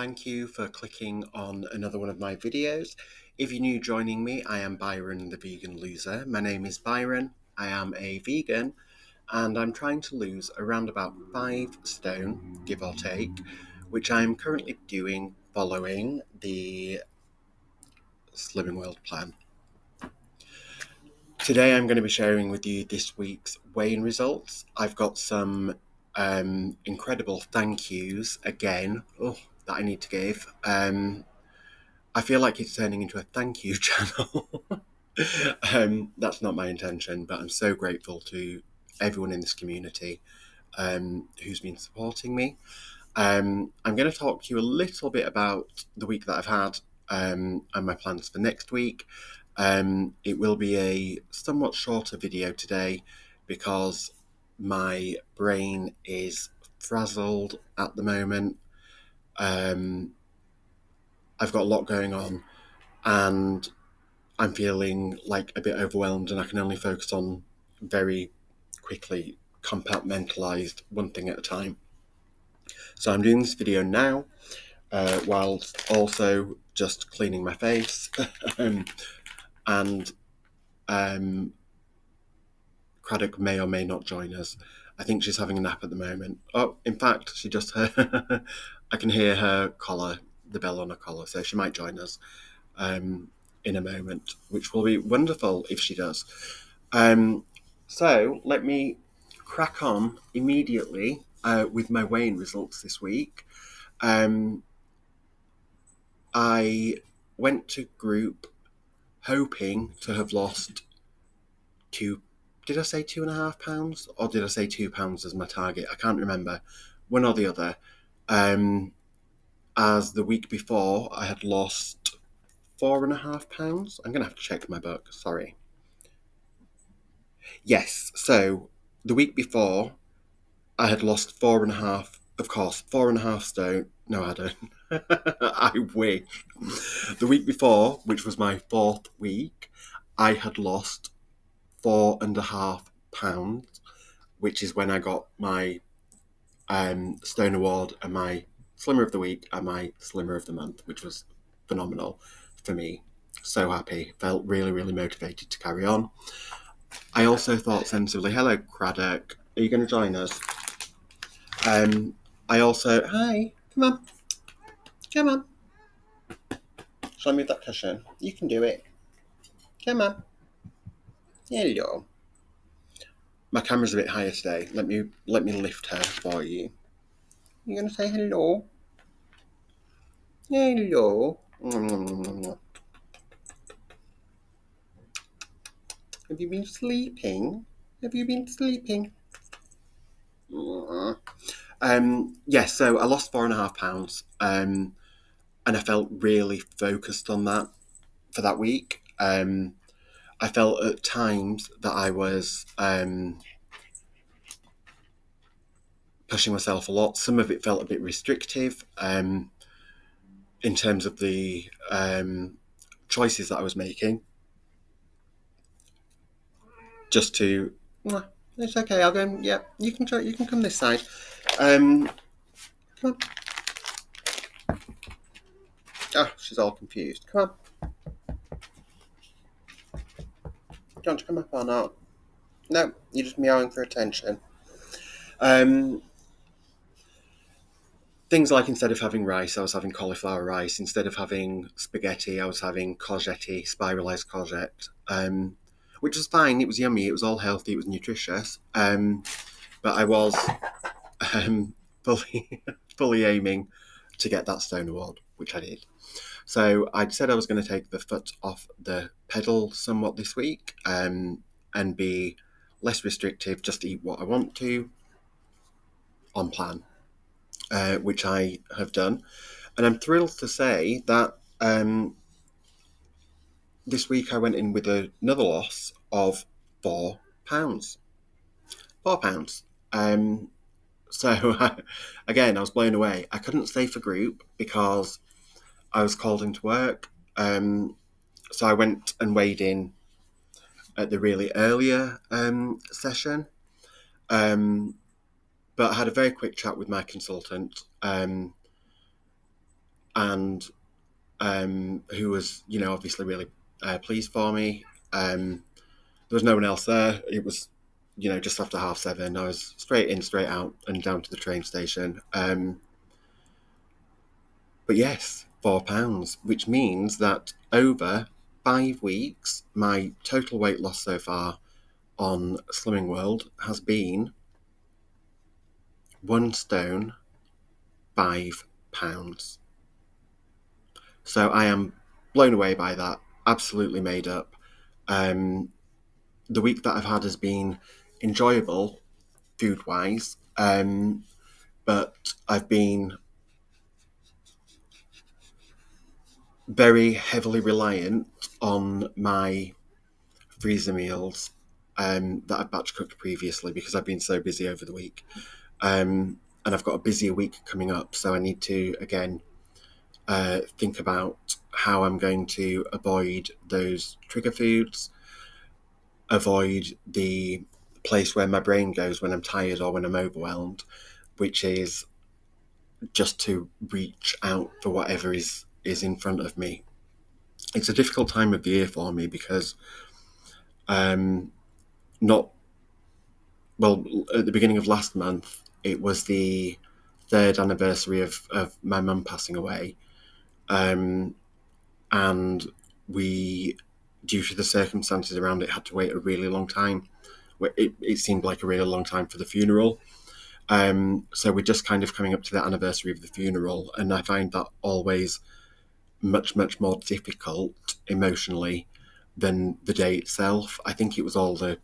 thank you for clicking on another one of my videos. If you're new joining me, I am Byron the Vegan Loser. My name is Byron, I am a vegan, and I'm trying to lose around about 5 stone, give or take, which I'm currently doing following the Slimming World plan. Today I'm going to be sharing with you this week's weigh-in results. I've got some incredible thank yous again that I need to give. I feel like it's turning into a thank you channel. That's not my intention, but I'm so grateful to everyone in this community who's been supporting me. I'm going to talk to you a little bit about the week that I've had and my plans for next week. It will be a somewhat shorter video today because my brain is frazzled at the moment. I've got a lot going on and I'm feeling like a bit overwhelmed, and I can only focus on very quickly compartmentalized one thing at a time. So I'm doing this video now whilst also just cleaning my face and Craddock may or may not join us. I think she's having a nap at the moment. Oh, in fact, she just I can hear her collar, the bell on her collar, so she might join us in a moment, which will be wonderful if she does. So let me crack on immediately with my weigh-in results this week. I went to group hoping to have lost did I say £2.5 or did I say £2 as my target? I can't remember, one or the other. As the week before I had lost £4.5. I'm gonna have to check my book, sorry. Yes, so the week before I had lost 4.5, of course, 4.5 stone. No, I don't. I wish. The week before, which was my 4th week, I had lost £4.5, which is when I got my Stone Award and my Slimmer of the Week and my Slimmer of the Month, which was phenomenal for me. So happy. Felt really, really motivated to carry on. I also thought sensibly, hello, Craddock. Are you going to join us? I also, hi, come on. Come on. Shall I move that cushion? You can do it. Come on. Hello. My camera's a bit higher today. Let me lift her for you. You gonna say hello? Hello. Have you been sleeping? Have you been sleeping? Yes, so I lost £4.5, and I felt really focused on that for that week. I felt at times that I was pushing myself a lot. Some of it felt a bit restrictive in terms of the choices that I was making. Just to, it's okay. I'll go. Yeah, you can try. You can come this side. Come on. Oh, she's all confused. Come on. Do you want to come up or not? No, you're just meowing for attention. Things like instead of having rice, I was having cauliflower rice. Instead of having spaghetti, I was having courgette, spiralised courgette, which was fine. It was yummy. It was all healthy. It was nutritious. But I was fully aiming to get that Stone Award, which I did. So I'd said I was going to take the foot off the pedal somewhat this week and be less restrictive, just eat what I want to on plan, which I have done. And I'm thrilled to say that this week I went in with another loss of £4. £4. So again, I was blown away. I couldn't stay for group because I was called into work. So I went and weighed in at the really earlier session. But I had a very quick chat with my consultant. and who was, obviously really pleased for me. There was no one else there. It was, just after 7:30. I was straight in, straight out, and down to the train station. But yes, £4, which means that over 5 weeks, my total weight loss so far on Slimming World has been 1 stone, 5 pounds. So I am blown away by that. Absolutely made up. The week that I've had has been enjoyable food-wise, but I've been very heavily reliant on my freezer meals that I batch cooked previously because I've been so busy over the week. And I've got a busier week coming up, so I need to, again, think about how I'm going to avoid those trigger foods, avoid the place where my brain goes when I'm tired or when I'm overwhelmed, which is just to reach out for whatever is in front of me. It's a difficult time of the year for me because not well at the beginning of last month it was the 3rd anniversary of my mum passing away, and we, due to the circumstances around it, had to wait a really long time. It seemed like a really long time for the funeral. So we're just kind of coming up to the anniversary of the funeral, and I find that always much, much more difficult emotionally than the day itself. I think it was all the,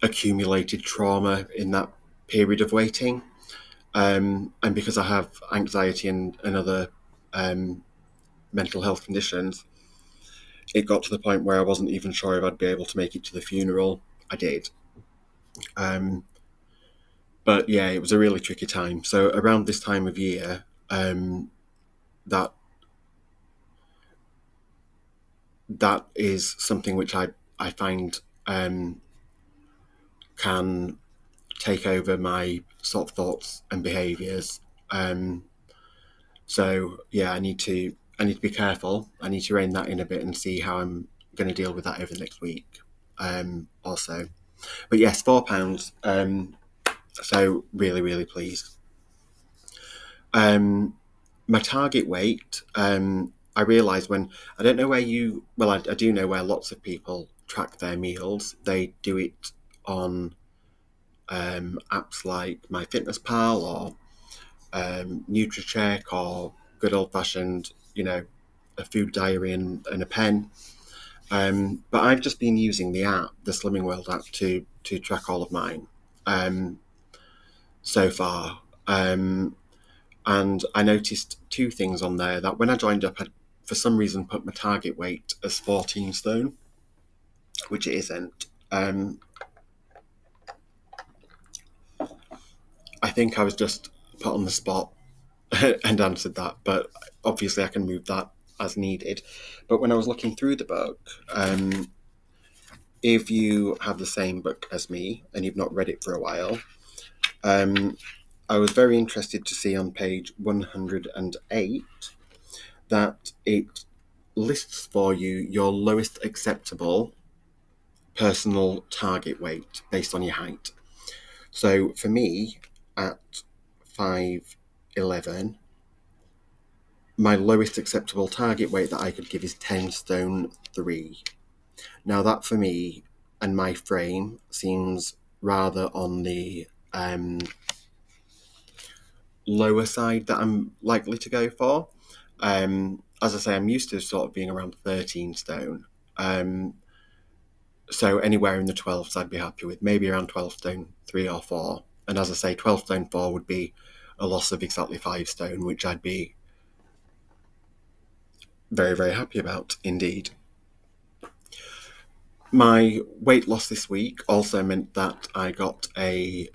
accumulated trauma in that period of waiting. And because I have anxiety and other mental health conditions, it got to the point where I wasn't even sure if I'd be able to make it to the funeral. I did. But yeah, it was a really tricky time. So around this time of year, that is something which I find can take over my sort of thoughts and behaviours. So yeah, I need to be careful. I need to rein that in a bit and see how I'm going to deal with that over the next week. Also, but yes, £4. So really, really pleased. My target weight. I realise when I don't know where you. Well, I do know where lots of people track their meals. They do it on apps like MyFitnessPal or NutriCheck or good old fashioned, a food diary and a pen. But I've just been using the app, the Slimming World app, to track all of mine so far. And I noticed 2 things on there: that when I joined up, I for some reason put my target weight as 14 stone, which it isn't. I think I was just put on the spot and answered that, but obviously I can move that as needed. But when I was looking through the book, if you have the same book as me and you've not read it for a while, I was very interested to see on page 108 that it lists for you your lowest acceptable personal target weight based on your height. So for me, at 5'11", my lowest acceptable target weight that I could give is 10 stone 3. Now that for me and my frame seems rather on the lower side that I'm likely to go for. As I say, I'm used to sort of being around 13 stone. So anywhere in the 12s I'd be happy with, maybe around 12 stone 3 or 4. And as I say, 12 stone 4 would be a loss of exactly 5 stone, which I'd be very, very happy about indeed. My weight loss this week also meant that I got a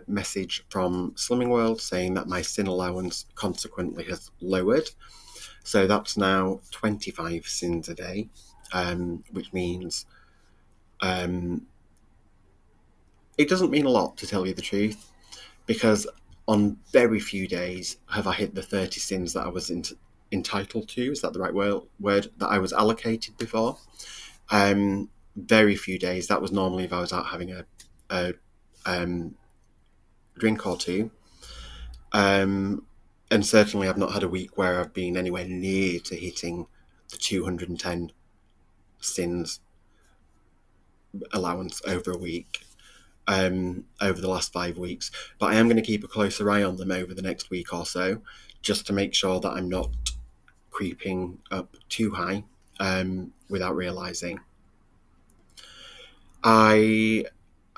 message from Slimming World saying that my sin allowance consequently has lowered. So that's now 25 sins a day, which means it doesn't mean a lot, to tell you the truth, because on very few days have I hit the 30 sins that I was entitled to. Is that the right word that I was allocated before? Very few days. That was normally if I was out having a drink or two. And certainly I've not had a week where I've been anywhere near to hitting the 210 sins allowance over a week. Over the last 5 weeks, but I am going to keep a closer eye on them over the next week or so, just to make sure that I'm not creeping up too high without realising. I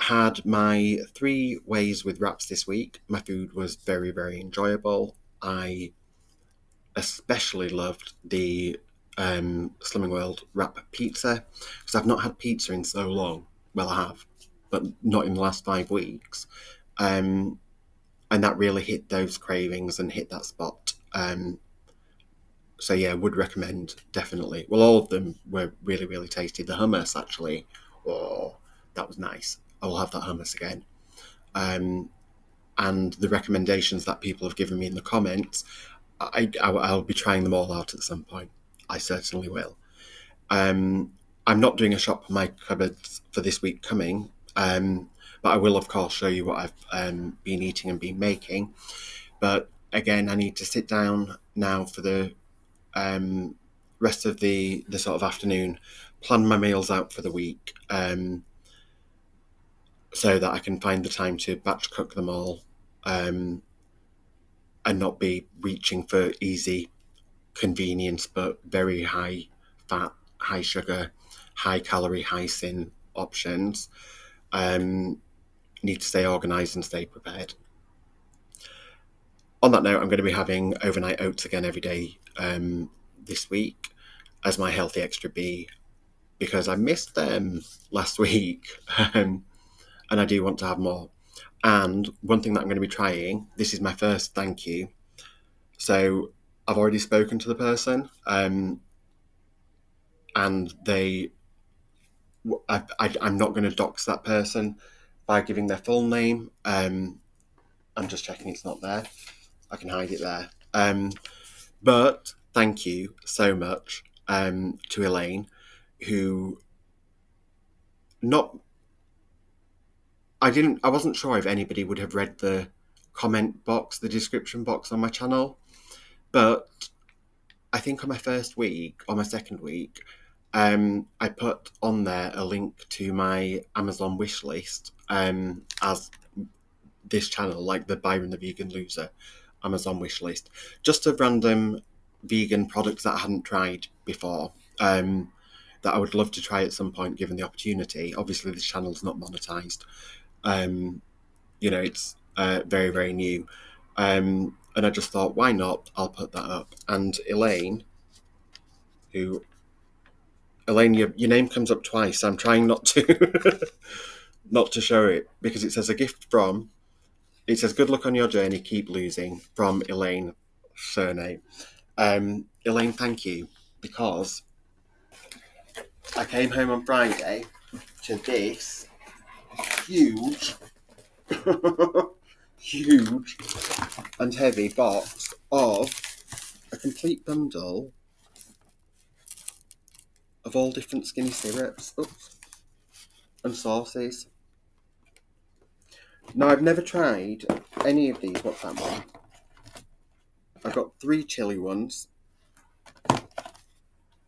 had my 3 ways with wraps this week. My food was very, very enjoyable. I especially loved the Slimming World wrap pizza, because I've not had pizza in so long. Well, I have, but not in the last 5 weeks. And that really hit those cravings and hit that spot. So yeah, would recommend, definitely. Well, all of them were really, really tasty. The hummus, actually, oh, that was nice. I will have that hummus again. And the recommendations that people have given me in the comments, I'll be trying them all out at some point. I certainly will. I'm not doing a shop for my cupboards for this week coming, but I will, of course, show you what I've been eating and been making. But again, I need to sit down now for the rest of the sort of afternoon, plan my meals out for the week, so that I can find the time to batch cook them all, and not be reaching for easy convenience, but very high fat, high sugar, high calorie, high sin options. Need to stay organised and stay prepared. On that note, I'm going to be having overnight oats again every day this week as my healthy extra B, because I missed them last week, and I do want to have more. And one thing that I'm going to be trying, this is my first thank you. So I've already spoken to the person, and I'm not going to dox that person by giving their full name. I'm just checking it's not there. I can hide it there. But thank you so much to Elaine, who I wasn't sure if anybody would have read the comment box, the description box on my channel, but I think on my first week or my second week, I put on there a link to my Amazon wish list as this channel, like the Byron the Vegan Loser Amazon wish list, just of random vegan products that I hadn't tried before, that I would love to try at some point given the opportunity. Obviously, this channel's not monetized. It's very, very new. And I just thought, why not? I'll put that up. And Elaine, your name comes up twice. I'm trying not to not to show it, because it says a gift from. It says good luck on your journey, keep losing, from Elaine, surname. Elaine, thank you, because I came home on Friday to this huge, huge and heavy box of a complete bundle of all different skinny syrups and sauces. Now, I've never tried any of these. What's that one? I've got 3 chili ones.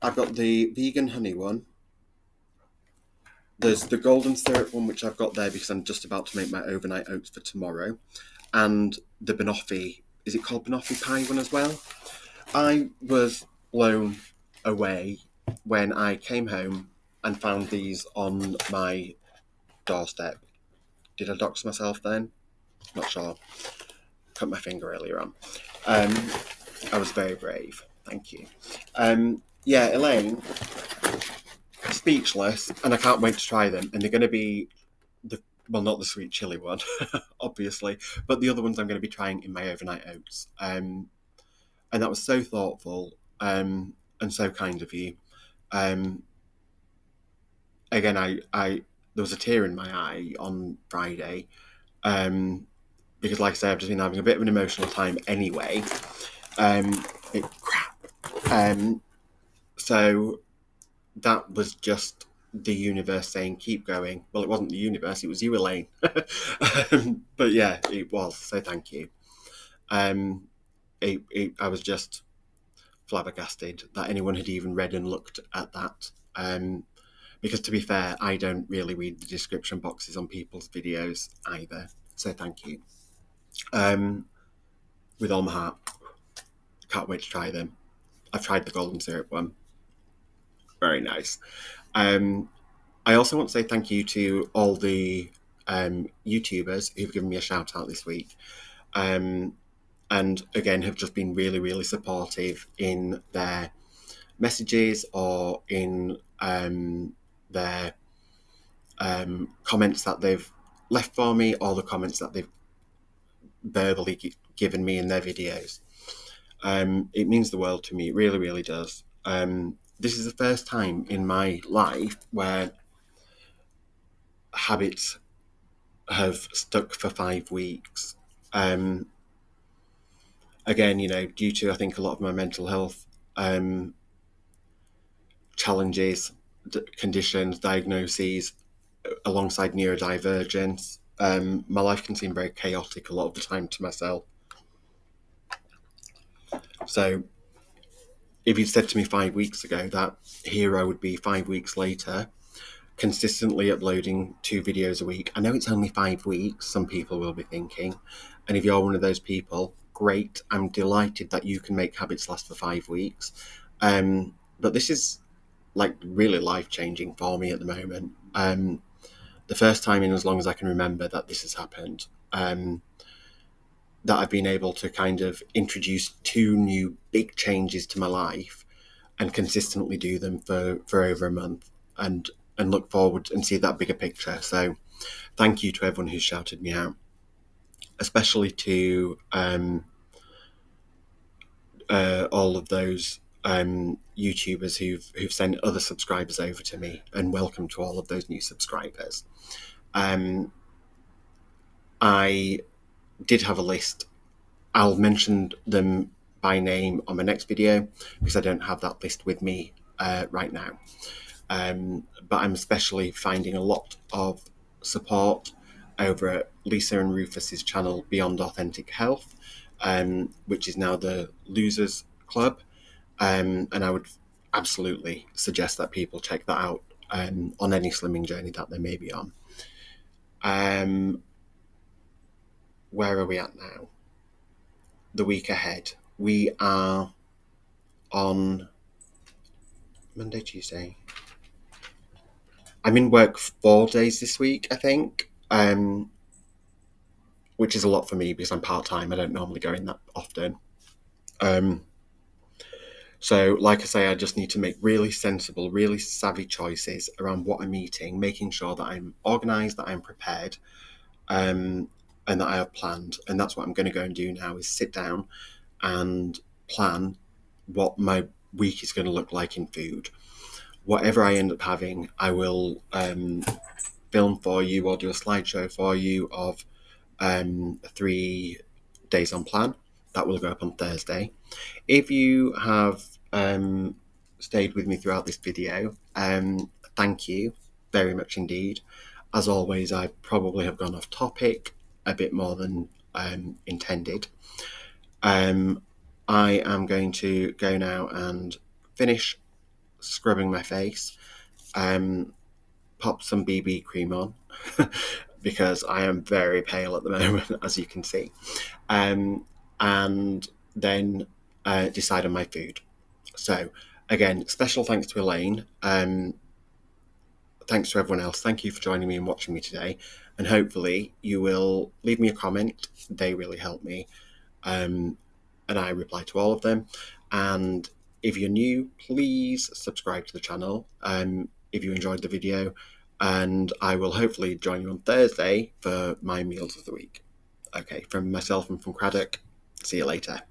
I've got the vegan honey one. There's the golden syrup one, which I've got there because I'm just about to make my overnight oats for tomorrow. And the banoffee, is it called banoffee pie one as well? I was blown away when I came home and found these on my doorstep. Did I dox myself then? Not sure. Cut my finger earlier on. I was very brave. Thank you. Elaine, speechless, and I can't wait to try them. And they're going to be not the sweet chili one, obviously, but the other ones I'm going to be trying in my overnight oats. And that was so thoughtful and so kind of you. Again, I there was a tear in my eye on Friday, because, like I say, I've just been having a bit of an emotional time anyway. So that was just the universe saying, keep going. Well, it wasn't the universe, it was you, Elaine. But yeah, it was. So thank you. I was just flabbergasted that anyone had even read and looked at that. Because to be fair, I don't really read the description boxes on people's videos either. So thank you. With all my heart. Can't wait to try them. I've tried the golden syrup one. Very nice. I also want to say thank you to all the YouTubers who've given me a shout out this week. And again, have just been really, really supportive in their messages or in their comments that they've left for me, or the comments that they've verbally given me in their videos. It means the world to me. It really, really does. This is the first time in my life where habits have stuck for 5 weeks. Again, due to, I think, a lot of my mental health challenges, conditions, diagnoses, alongside neurodivergence, my life can seem very chaotic a lot of the time to myself. So if you'd said to me 5 weeks ago that here I would be 5 weeks later, consistently uploading 2 videos a week. I know it's only 5 weeks, some people will be thinking. And if you're one of those people, great. I'm delighted that you can make habits last for 5 weeks. But this is like really life-changing for me at the moment. The first time in as long as I can remember that this has happened. That I've been able to kind of introduce 2 new big changes to my life and consistently do them for over a month and look forward and see that bigger picture. So thank you to everyone who's shouted me out, especially to all of those YouTubers who've sent other subscribers over to me, and welcome to all of those new subscribers. I did have a list. I'll mention them by name on my next video because I don't have that list with me right now. But I'm especially finding a lot of support over at Lisa and Ruffus's channel Beyond Authentic Health, which is now the Losers Club. And I would absolutely suggest that people check that out on any slimming journey that they may be on. Where are we at now? The week ahead. We are on Monday, Tuesday. I'm in work 4 days this week, I think, which is a lot for me because I'm part-time. I don't normally go in that often. So, like I say, I just need to make really sensible, really savvy choices around what I'm eating, making sure that I'm organised, that I'm prepared, and that I have planned. And that's what I'm going to go and do now, is sit down and plan what my week is going to look like in food. Whatever I end up having, I will film for you or do a slideshow for you of 3 days on plan. That will go up on Thursday. If you have stayed with me throughout this video, thank you very much indeed. As always, I probably have gone off topic a bit more than intended. I am going to go now and finish scrubbing my face, pop some BB cream on because I am very pale at the moment, as you can see, and then decide on my food. So again, special thanks to Elaine, thanks to everyone else. Thank you for joining me and watching me today, and hopefully you will leave me a comment. They really help me, and I reply to all of them. And if you're new, please subscribe to the channel if you enjoyed the video, and I will hopefully join you on Thursday for my meals of the week. Okay, from myself and from Craddock, see you later.